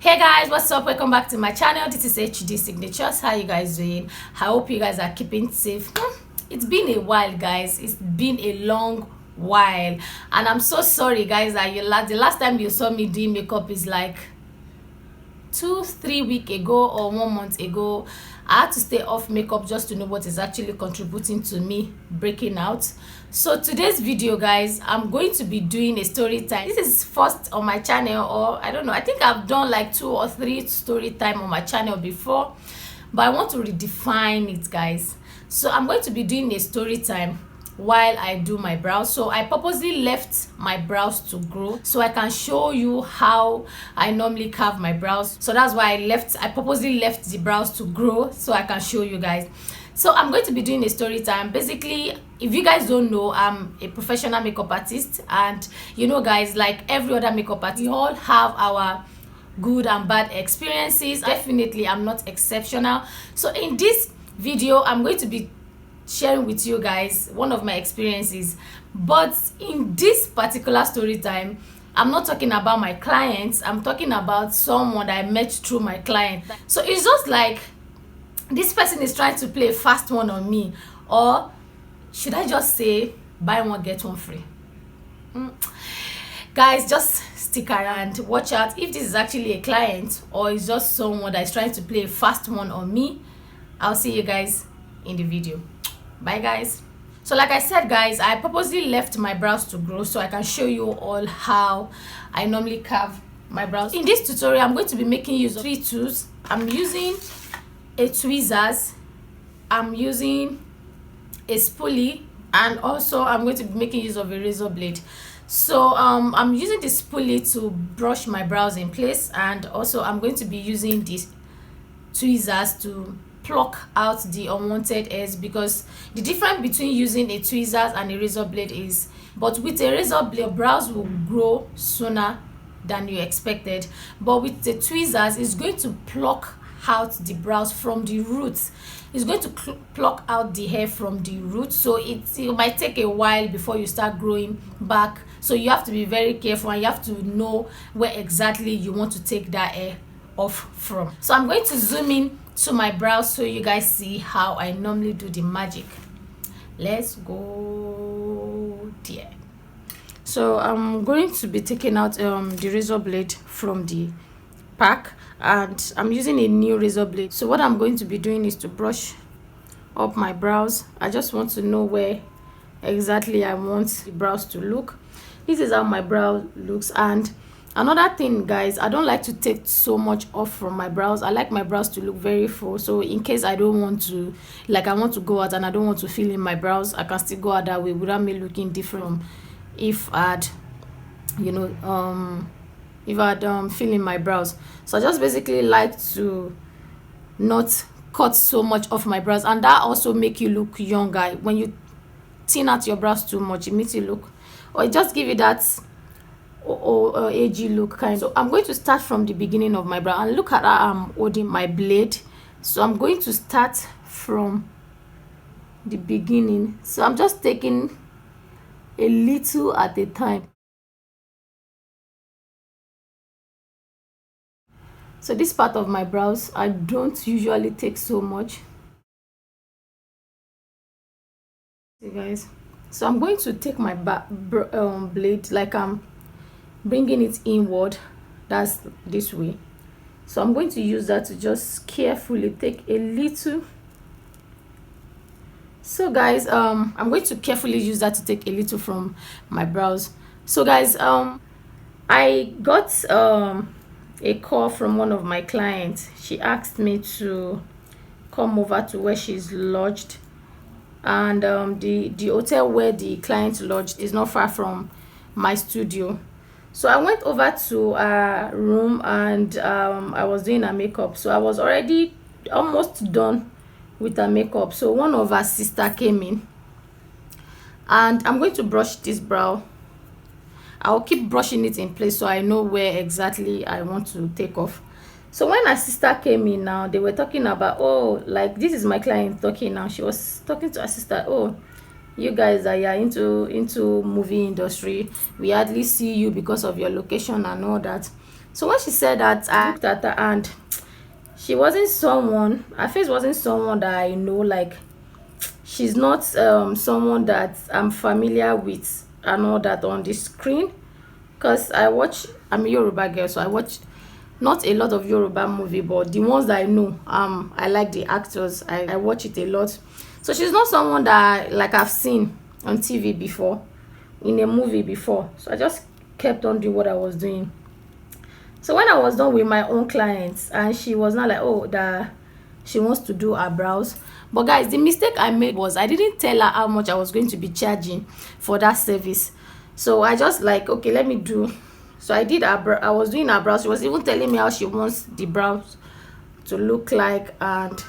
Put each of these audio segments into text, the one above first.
Hey guys, what's up? Welcome back to my channel. This is HDsignatures. How you guys doing? I hope you guys are keeping safe. It's been a while, guys. It's been a long while, and I'm so sorry, guys, that the last time you saw me doing makeup is like 2-3 weeks ago or 1 month ago. I had to stay off makeup just to know what is actually contributing to me breaking out. So today's video, guys, I'm going to be doing a story time. This is first on my channel, or I don't know, I think I've done like 2 or 3 story time on my channel before, but I want to redefine it, guys. So I'm going to be doing a story time while I do my brows. So I purposely left my brows to grow so I can show you how I normally carve my brows. So that's why I purposely left the brows to grow so I can show you guys. So I'm going to be doing a story time. Basically, if you guys don't know, I'm a professional makeup artist, and you know, guys, like every other makeup artist, we all have our good and bad experiences. Definitely I'm not exceptional. So in this video, I'm going to be sharing with you guys one of my experiences, but in this particular story time, I'm not talking about my clients. I'm talking about someone that I met through my client. So it's just like this person is trying to play a fast one on me, or should I just say buy one get one free? Guys, just stick around, watch out if this is actually a client or it's just someone that is trying to play a fast one on me. I'll see you guys in the video. Bye, guys. So like I said, guys, I purposely left my brows to grow so I can show you all how I normally carve my brows. In this tutorial, I'm going to be making use of 3 tools. I'm using a tweezers, I'm using a spoolie, and also I'm going to be making use of a razor blade. So I'm using the spoolie to brush my brows in place, and also I'm going to be using these tweezers to pluck out the unwanted hairs, because the difference between using a tweezers and a razor blade is, but with a razor blade your brows will grow sooner than you expected, but with the tweezers it's going to pluck out the brows from the roots. It's going to pluck out the hair from the roots, so it might take a while before you start growing back. So you have to be very careful, and you have to know where exactly you want to take that hair off from. So I'm going to zoom in to my brows so you guys see how I normally do the magic. Let's go there. So I'm going to be taking out the razor blade from the pack, and I'm using a new razor blade. So what I'm going to be doing is to brush up my brows. I just want to know where exactly I want the brows to look. This is how my brow looks. And another thing, guys, I don't like to take so much off from my brows. I like my brows to look very full, so in case I don't want to, like, I want to go out and I don't want to fill in my brows, I can still go out that way without me looking different if I'd, you know, if I'd fill in my brows. So I just basically like to not cut so much off my brows, and that also make you look younger. When you thin out your brows too much, it makes you look, or it just give you that agey look kind. So I'm going to start from the beginning of my brow, and look at how I'm holding my blade. So I'm going to start from the beginning. So I'm just taking a little at a time. So this part of my brows, I don't usually take so much. See, guys, so I'm going to take my blade, like I'm bringing it inward, that's this way. So I'm going to use that to just carefully take a little. So guys, I'm going to carefully use that to take a little from my brows. So guys, I got a call from one of my clients. She asked me to come over to where she's lodged, and the hotel where the client lodged is not far from my studio. So I went over to her room, and I was doing her makeup. So I was already almost done with her makeup. So one of her sister came in, and I'm going to brush this brow. I'll keep brushing it in place so I know where exactly I want to take off. So when her sister came in now, they were talking about, oh, like, this is my client talking now. She was talking to her sister, oh, you guys are into movie industry, we hardly see you because of your location and all that. So when she said that, I looked at her, and she wasn't someone, her face wasn't someone that I know. Like, she's not someone that I'm familiar with and all that on the screen. Because I'm a Yoruba girl, so I watch not a lot of Yoruba movie, but the ones that I know, I like the actors. I watch it a lot. So she's not someone that like I've seen on TV before, in a movie before. So I just kept on doing what I was doing. So when I was done with my own clients, and she was not like, oh, that she wants to do her brows. But guys, the mistake I made was I didn't tell her how much I was going to be charging for that service. So I just like, okay, let me do. So I did I was doing her brows. She was even telling me how she wants the brows to look like, and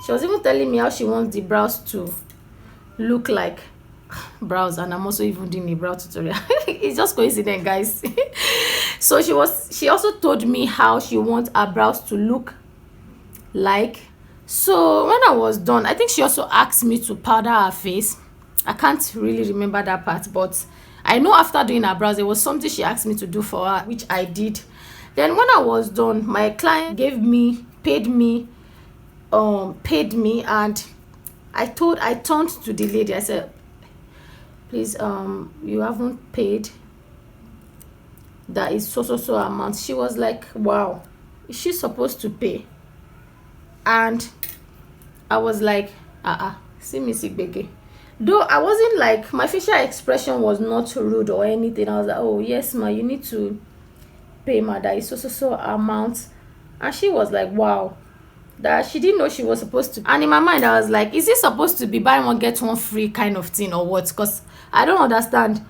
she was even telling me how she wants the brows to look like. Brows, and I'm also even doing a brow tutorial. It's just coincidence, guys. So she also told me how she wants her brows to look like. So when I was done, I think she also asked me to powder her face. I can't really remember that part, but I know after doing her brows, there was something she asked me to do for her, which I did. Then when I was done, my client paid me, and I turned to the lady. I said, please, you haven't paid. That is so amount. She was like, wow, is she supposed to pay? And I was like, see me sigbege. Though I wasn't like, my facial expression was not rude or anything. I was like, oh yes ma, you need to pay ma, that is so amount. And she was like, wow, that she didn't know she was supposed to. And in my mind I was like, is it supposed to be buy one get one free kind of thing or what? Because I don't understand.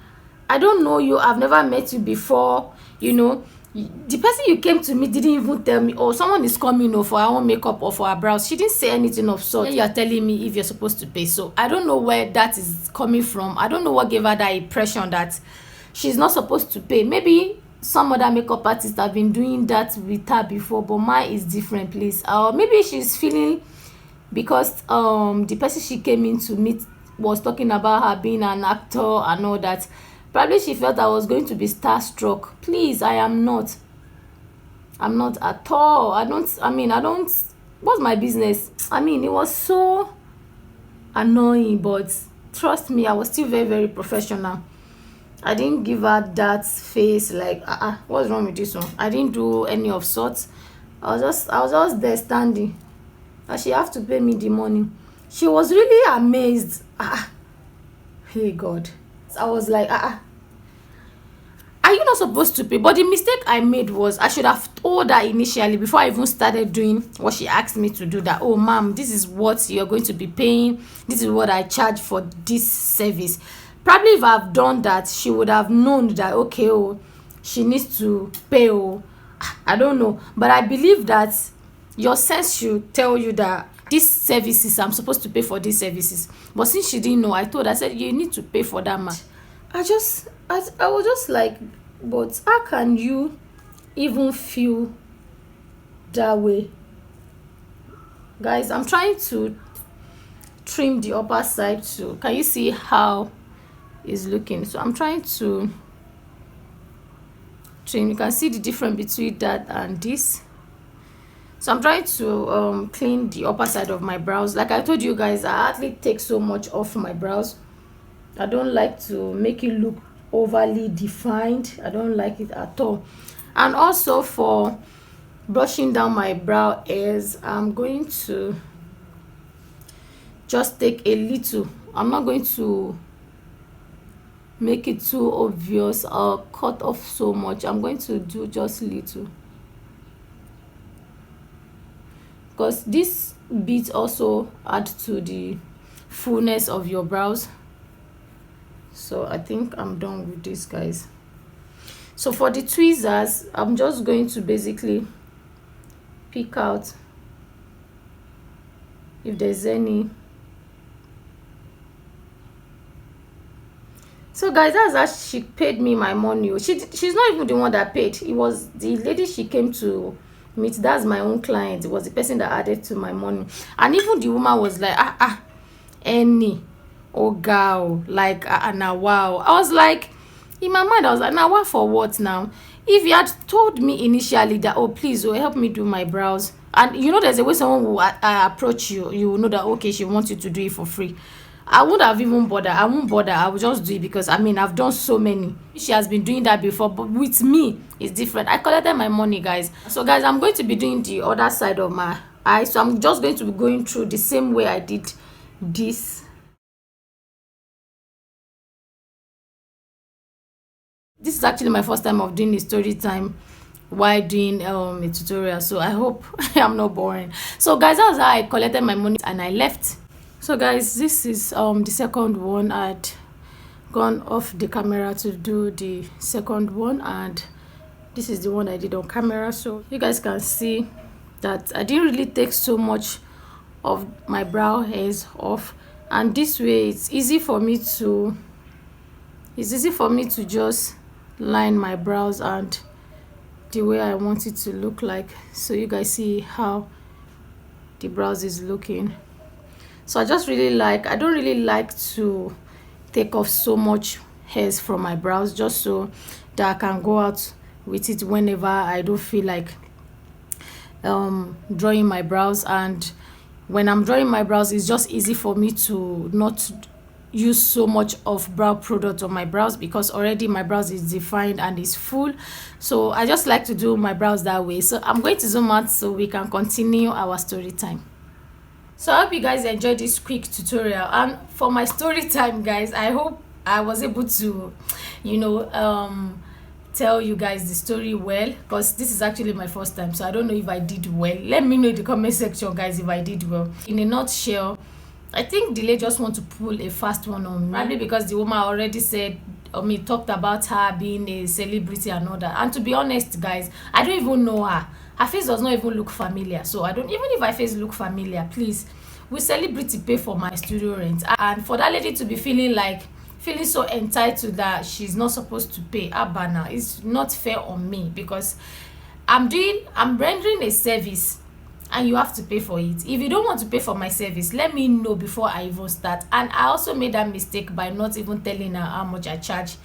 I don't know you, I've never met you before, you know. The person you came to meet didn't even tell me, oh, someone is coming for her own makeup or for her brows. She didn't say anything of sort. Then you are telling me if you're supposed to pay. So I don't know where that is coming from. I don't know what gave her that impression that she's not supposed to pay. Maybe some other makeup artists have been doing that with her before, but mine is different, please. Or maybe she's feeling, because the person she came in to meet was talking about her being an actor and all that. Probably she felt I was going to be starstruck. Please, I am not. I'm not at all. I don't, what's my business? I mean, it was so annoying, but trust me, I was still very professional. I didn't give her that face like, what's wrong with this one? I didn't do any of sorts. I was just there standing. And she have to pay me the money. She was really amazed. Hey God. I was like, are you not supposed to pay? But the mistake I made was I should have told her initially before I even started doing what she asked me to do, that, oh ma'am, this is what you're going to be paying, this is what I charge for this service. Probably if I've done that, she would have known that, okay, oh, she needs to pay. Oh, I don't know, but I believe that your sense should tell you that these services, I'm supposed to pay for these services. But since she didn't know, I told her, I said, you need to pay for that much. I was just like, but how can you even feel that way? Guys, I'm trying to trim the upper side too. Can you see how it's looking? So I'm trying to trim. You can see the difference between that and this. So I'm trying to clean the upper side of my brows. Like I told you guys, I hardly take so much off my brows. I don't like to make it look overly defined. I don't like it at all. And also for brushing down my brow hairs, I'm going to just take a little. I'm not going to make it too obvious or cut off so much. I'm going to do just little, because this bit also adds to the fullness of your brows. So I think I'm done with this, guys. So for the tweezers, I'm just going to basically pick out if there's any. So guys, that's how she paid me my money. She's not even the one that paid. It was the lady she came to meet. That's my own client. It was the person that added to my money. And even the woman was like, any, oh girl, like now wow. I was like, in my mind I was like, now what for what now? If you had told me initially that, oh please, oh help me do my brows, and you know there's a way someone will approach you, you will know that okay, she wants you to do it for free, I wouldn't have even bothered. I won't bother. I will just do it because I mean I've done so many. She has been doing that before, but with me it's different. I collected my money, guys. So guys, I'm going to be doing the other side of my eye. So I'm just going to be going through the same way I did this. This is actually my first time of doing a story time while doing a tutorial, so I hope I'm not boring. So guys, that's how I collected my money and I left. So guys, this is the second one. I'd gone off the camera to do the second one, and this is the one I did on camera. So you guys can see that I didn't really take so much of my brow hairs off, and this way it's easy for me to just line my brows and the way I want it to look like. So you guys see how the brows is looking. So I don't really like to take off so much hairs from my brows, just so that I can go out with it whenever I don't feel like drawing my brows. And when I'm drawing my brows, it's just easy for me to not use so much of brow product on my brows, because already my brows is defined and is full. So I just like to do my brows that way. So I'm going to zoom out so we can continue our story time. So I hope you guys enjoyed this quick tutorial, and for my story time, guys, I hope I was able to tell you guys the story well, because this is actually my first time, so I don't know if I did well. Let me know in the comment section, guys, if I did well. In a nutshell, I think the lady just want to pull a fast one on me, probably because the woman already said talked about her being a celebrity and all that. And to be honest, guys, I don't even know her. Her face does not even look familiar. So I don't, even if my face look familiar, please, will celebrity pay for my studio rent? And for that lady to be feeling so entitled that she's not supposed to pay, Abana, it's not fair on me, because I'm rendering a service and you have to pay for it. If you don't want to pay for my service, let me know before I even start. And I also made that mistake by not even telling her how much I charge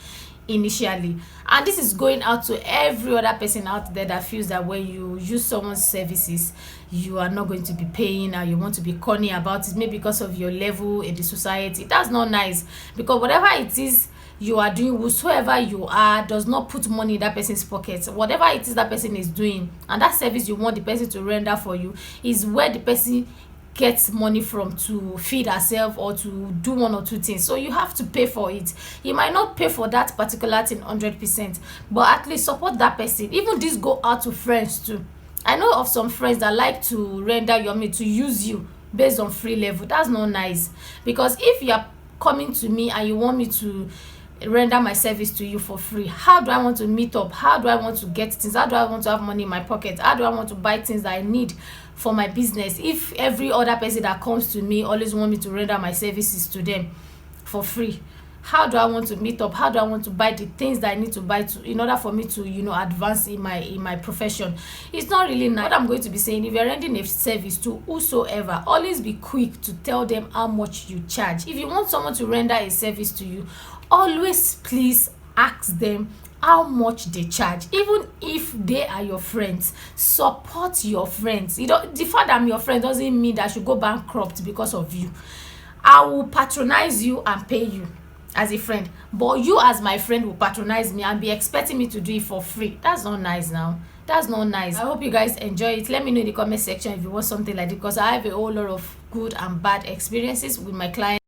initially. And this is going out to every other person out there that feels that when you use someone's services, you are not going to be paying, or you want to be corny about it, maybe because of your level in the society. That's not nice, because whatever it is you are doing, whosoever you are, does not put money in that person's pocket. Whatever it is that person is doing, and that service you want the person to render for you, is where the person gets money from to feed herself or to do one or two things. So you have to pay for it. You might not pay for that particular thing 100%, but at least support that person. Even this go out to friends too. I know of some friends that like to render your to use you based on free level. That's not nice, because if you are coming to me and you want me to render my service to you for free, how do I want to meet up? How do I want to get things? How do I want to have money in my pocket? How do I want to buy things that I need for my business if every other person that comes to me always want me to render my services to them for free? How do I want to meet up? How do I want to buy the things that I need to buy in order for me to advance in my profession? It's not really nice. What I'm going to be saying, if you're rendering a service to whosoever, always be quick to tell them how much you charge. If you want someone to render a service to you, always please ask them how much they charge. Even if they are your friends, support your friends. The fact that I'm your friend doesn't mean that I should go bankrupt because of you. I will patronize you and pay you as a friend, but you as my friend will patronize me and be expecting me to do it for free. That's not nice now. That's not nice. I hope you guys enjoy it. Let me know in the comment section if you want something like this, because I have a whole lot of good and bad experiences with my clients.